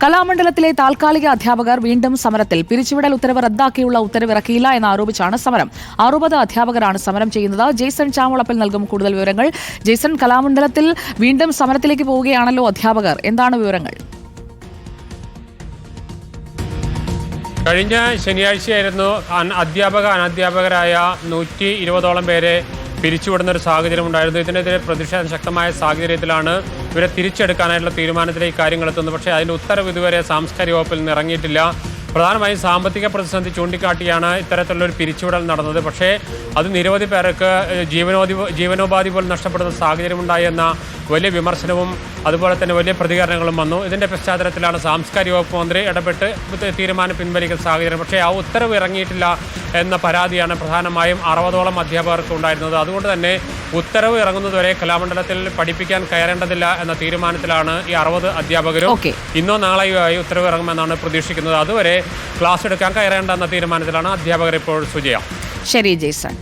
കലാമണ്ഡലത്തിലെ താൽക്കാലിക അധ്യാപകർ വീണ്ടും സമരത്തിൽ. പിരിച്ചുവിടൽ ഉത്തരവ് റദ്ദാക്കിയുള്ള ഉത്തരവിറക്കിയില്ല എന്നാരോപിച്ചാണ് സമരം. 60 അധ്യാപകരാണ് സമരം ചെയ്യുന്നത്. ജെയ്സൺ ചാമുളപ്പിൽ നൽകും കൂടുതൽ വിവരങ്ങൾ. ജെയ്സൺ, കലാമണ്ഡലത്തിൽ വീണ്ടും സമരത്തിലേക്ക് പോവുകയാണല്ലോ അധ്യാപകർ, എന്താണ് വിവരങ്ങൾ? കഴിഞ്ഞ ശനിയാഴ്ചയായിരുന്നു അനധ്യാപകരായ 120ഓളം പേരെ പിരിച്ചുവിടുന്ന ഒരു സാഹചര്യം ഉണ്ടായിരുന്നു. ഇതിനെതിരെ പ്രതിഷേധം ശക്തമായ സാഹചര്യത്തിലാണ് ഇവരെ തിരിച്ചെടുക്കാനായിട്ടുള്ള തീരുമാനത്തിലേക്ക് കാര്യങ്ങൾ എത്തുന്നത്. പക്ഷേ അതിൻ്റെ ഉത്തരവ് ഇതുവരെ സാംസ്കാരിക വകുപ്പിൽ നിന്ന് ഇറങ്ങിയിട്ടില്ല. പ്രധാനമായും സാമ്പത്തിക പ്രതിസന്ധി ചൂണ്ടിക്കാട്ടിയാണ് ഇത്തരത്തിലുള്ളൊരു പിരിച്ചുവിടൽ നടന്നത്. പക്ഷേ അത് നിരവധി പേർക്ക് ജീവനോപാധി പോലും നഷ്ടപ്പെടുന്ന സാഹചര്യമുണ്ടായി എന്ന വലിയ വിമർശനവും അതുപോലെ തന്നെ വലിയ പ്രതികരണങ്ങളും വന്നു. ഇതിൻ്റെ പശ്ചാത്തലത്തിലാണ് സാംസ്കാരിക വകുപ്പ് മന്ത്രി ഇടപെട്ട് തീരുമാനം പിൻവലിക്കുന്ന സാഹചര്യം. പക്ഷേ ആ ഉത്തരവ് ഇറങ്ങിയിട്ടില്ല എന്ന പരാതിയാണ് പ്രധാനമായും 60ഓളം അധ്യാപകർക്ക് ഉണ്ടായിരുന്നത്. അതുകൊണ്ട് തന്നെ ഉത്തരവ് ഇറങ്ങുന്നതുവരെ കലാമണ്ഡലത്തിൽ പഠിപ്പിക്കാൻ കയറേണ്ടതില്ല എന്ന തീരുമാനത്തിലാണ് ഈ 60 അധ്യാപകരും. ഇന്നോ നാളെയോ ആയി ഉത്തരവ് ഇറങ്ങുമെന്നാണ് പ്രതീക്ഷിക്കുന്നത്. അതുവരെ ക്ലാസ് എടുക്കാൻ കയറേണ്ട എന്ന തീരുമാനത്തിലാണ് അധ്യാപകർ ഇപ്പോൾ. സുജയ. ശരി ജെയ്സൺ.